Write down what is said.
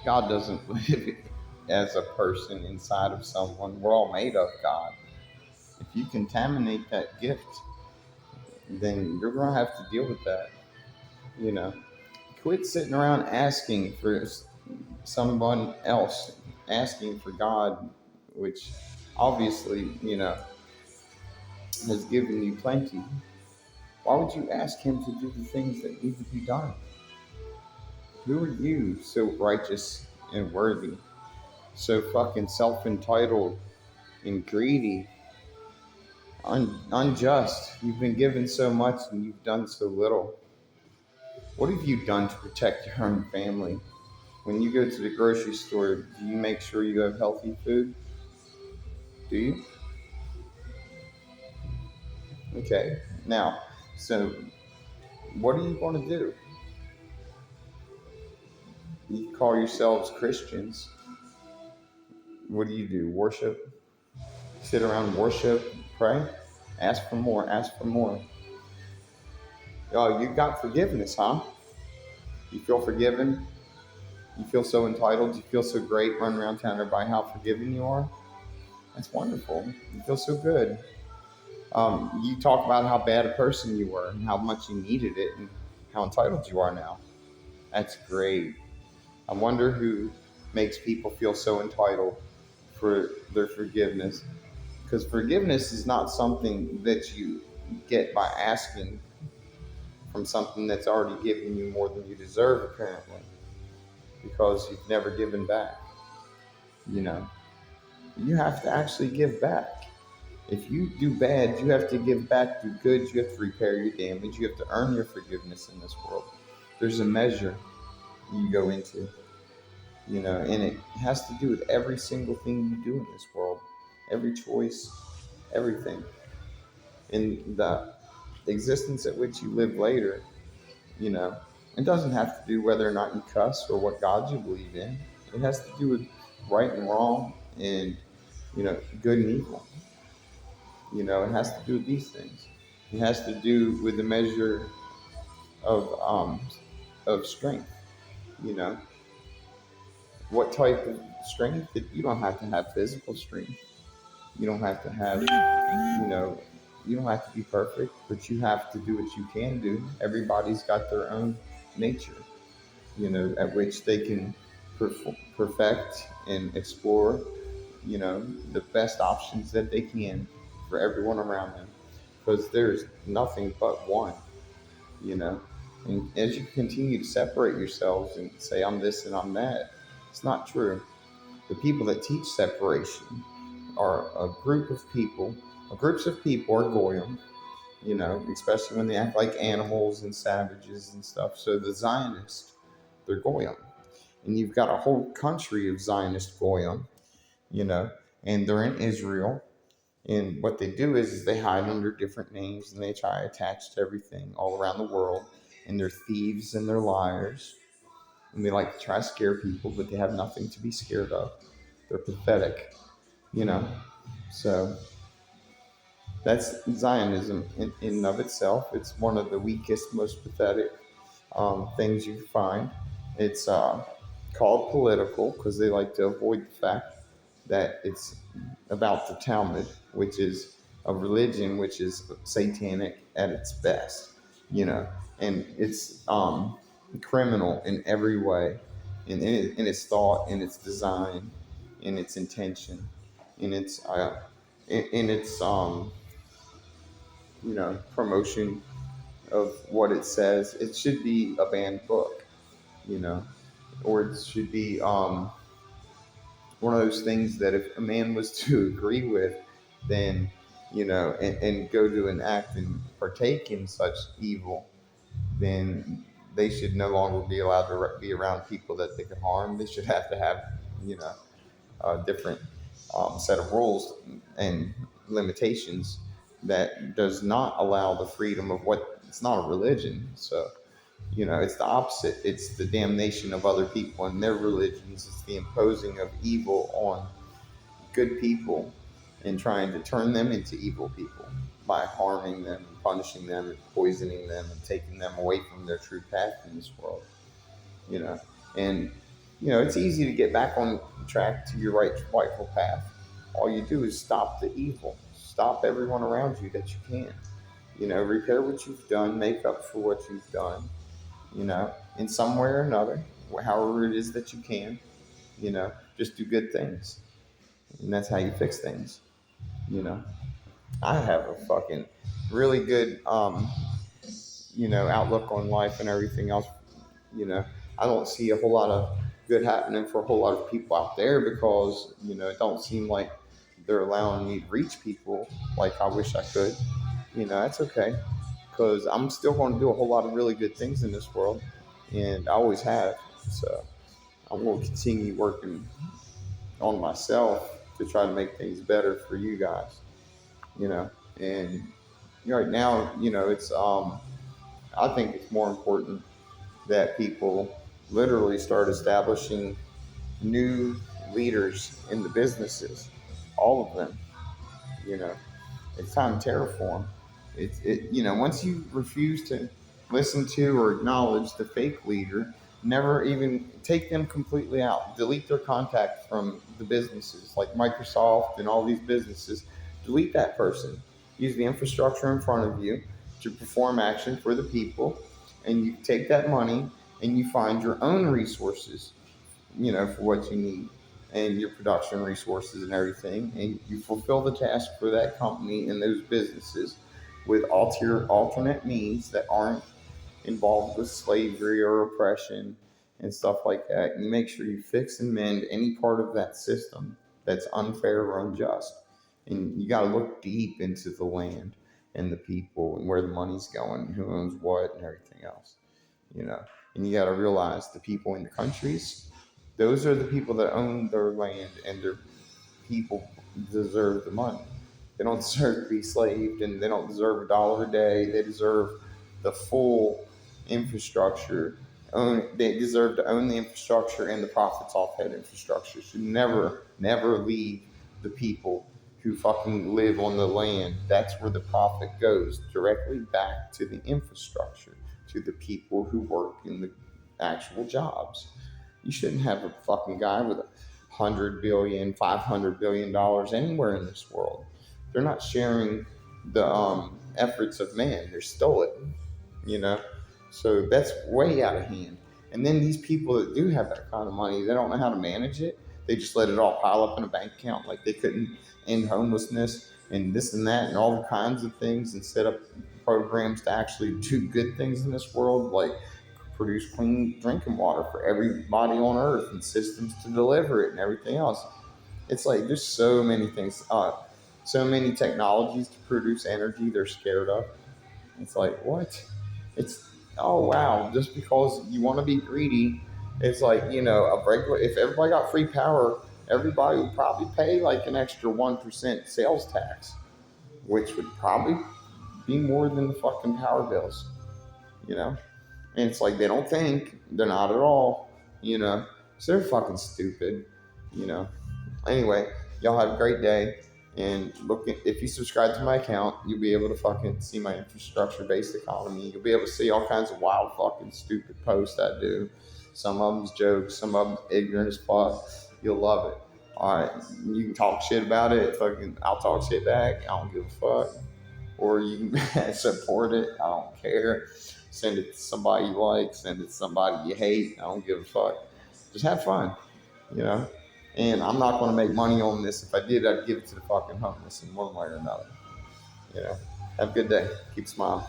God doesn't live as a person inside of someone. We're all made of God. If you contaminate that gift, then you're going to have to deal with that. You know, quit sitting around asking for someone else, asking for God, which obviously, has given you plenty. Why would you ask Him to do the things that need to be done? Who are you so righteous and worthy, so fucking self entitled and greedy, unjust? You've been given so much and you've done so little. What have you done to protect your own family? When you go to the grocery store, do you make sure you have healthy food? Do you? Okay. Now, so what are you going to do? You call yourselves Christians. What do? Worship? Sit around, worship, pray? Ask for more, ask for more. Oh, you got forgiveness, huh? You feel forgiven? You feel so entitled? You feel so great running around town everybody how forgiven you are? That's wonderful. You feel so good. You talk about how bad a person you were and how much you needed it and how entitled you are now. That's great. I wonder who makes people feel so entitled for their forgiveness. Because forgiveness is not something that you get by asking from something that's already given you more than you deserve, apparently, because you've never given back. You know, you have to actually give back. If you do bad, you have to give back. Do good, you have to repair your damage. You have to earn your forgiveness in this world. There's a measure you go into, and it has to do with every single thing you do in this world, every choice, everything. In the existence at which you live later, you know, it doesn't have to do whether or not you cuss or what God you believe in. It has to do with right and wrong and, good and evil. It has to do with these things. It has to do with the measure of strength. You know, what type of strength? You don't have to have physical strength. You don't have to have, you don't have to be perfect, but you have to do what you can do. Everybody's got their own nature, at which they can perfect and explore, the best options that they can for everyone around them. Because there's nothing but one, you know. And as you continue to separate yourselves and say, I'm this and I'm that, it's not true. The people that teach separation are a group of people, or groups of people are goyim, especially when they act like animals and savages and stuff. So the Zionists, they're goyim. And you've got a whole country of Zionist goyim, you know, and they're in Israel. And what they do is they hide under different names and they try to attach to everything all around the world. And they're thieves and they're liars. And they like to try to scare people, but they have nothing to be scared of. They're pathetic, you know. So that's Zionism in and of itself. It's one of the weakest, most pathetic things you find. It's called political because they like to avoid the fact that it's about the Talmud, which is a religion which is satanic at its best, and it's criminal in every way, in its thought, in its design, in its intention, in its promotion of what it says. It should be a banned book, you know, or it should be one of those things that if a man was to agree with, then, and go to an act and partake in such evil, then they should no longer be allowed to be around people that they could harm. They should have to have, a different set of rules and limitations that does not allow the freedom of what it's not a religion. So, it's the opposite. It's the damnation of other people and their religions. It's the imposing of evil on good people and trying to turn them into evil people by harming them, punishing them, and poisoning them, and taking them away from their true path in this world. You know, and it's easy to get back on track to your rightful path. All you do is stop the evil, stop everyone around you that you can. Repair what you've done, make up for what you've done, in some way or another, however it is that you can, just do good things. And that's how you fix things, you know. I have a fucking really good, outlook on life and everything else. You know, I don't see a whole lot of good happening for a whole lot of people out there because, it don't seem like they're allowing me to reach people like I wish I could. That's okay because I'm still going to do a whole lot of really good things in this world, and I always have. So I will continue working on myself to try to make things better for you guys. You know, and right now, it's I think it's more important that people literally start establishing new leaders in the businesses, all of them. You know, it's time to terraform. Once you refuse to listen to or acknowledge the fake leader, never even take them completely out. Delete their contact from the businesses like Microsoft and all these businesses. Delete that person. Use the infrastructure in front of you to perform action for the people, and you take that money and you find your own resources, for what you need and your production resources and everything, and you fulfill the task for that company and those businesses with alternate means that aren't involved with slavery or oppression and stuff like that. And you make sure you fix and mend any part of that system that's unfair or unjust. And you got to look deep into the land and the people and where the money's going, who owns what, and everything else. You know, and you got to realize the people in the countries, those are the people that own their land, and their people deserve the money. They don't deserve to be slaved, and they don't deserve $1 a day. They deserve the full infrastructure. They deserve to own the infrastructure, and the profits off that infrastructure should never leave the people who fucking live on the land. That's where the profit goes, directly back to the infrastructure, to the people who work in the actual jobs. You shouldn't have a fucking guy with $100 billion, $500 billion anywhere in this world. They're not sharing the efforts of man. They're stolen, you know. So that's way out of hand. And then these people that do have that kind of money, they don't know how to manage it. They just let it all pile up in a bank account, like they couldn't end homelessness and this and that and all kinds of things, and set up programs to actually do good things in this world, like produce clean drinking water for everybody on earth and systems to deliver it and everything else. It's like there's so many things, so many technologies to produce energy they're scared of. It's like, what? It's, oh wow, just because you want to be greedy, it's like, a regular, if everybody got free power, everybody would probably pay like an extra 1% sales tax, which would probably be more than the fucking power bills, you know? And it's like they don't think, they're not at all, So they're fucking stupid, you know. Anyway, y'all have a great day. And if you subscribe to my account, you'll be able to fucking see my infrastructure-based economy. You'll be able to see all kinds of wild fucking stupid posts I do. Some of them's jokes, some of them ignorant as fuck. You'll love it. All right, you can talk shit about it. Fucking, I'll talk shit back. I don't give a fuck. Or you can support it. I don't care. Send it to somebody you like. Send it to somebody you hate. I don't give a fuck. Just have fun, you know. And I'm not going to make money on this. If I did, I'd give it to the fucking homeless in one way or another. Have a good day. Keep smiling.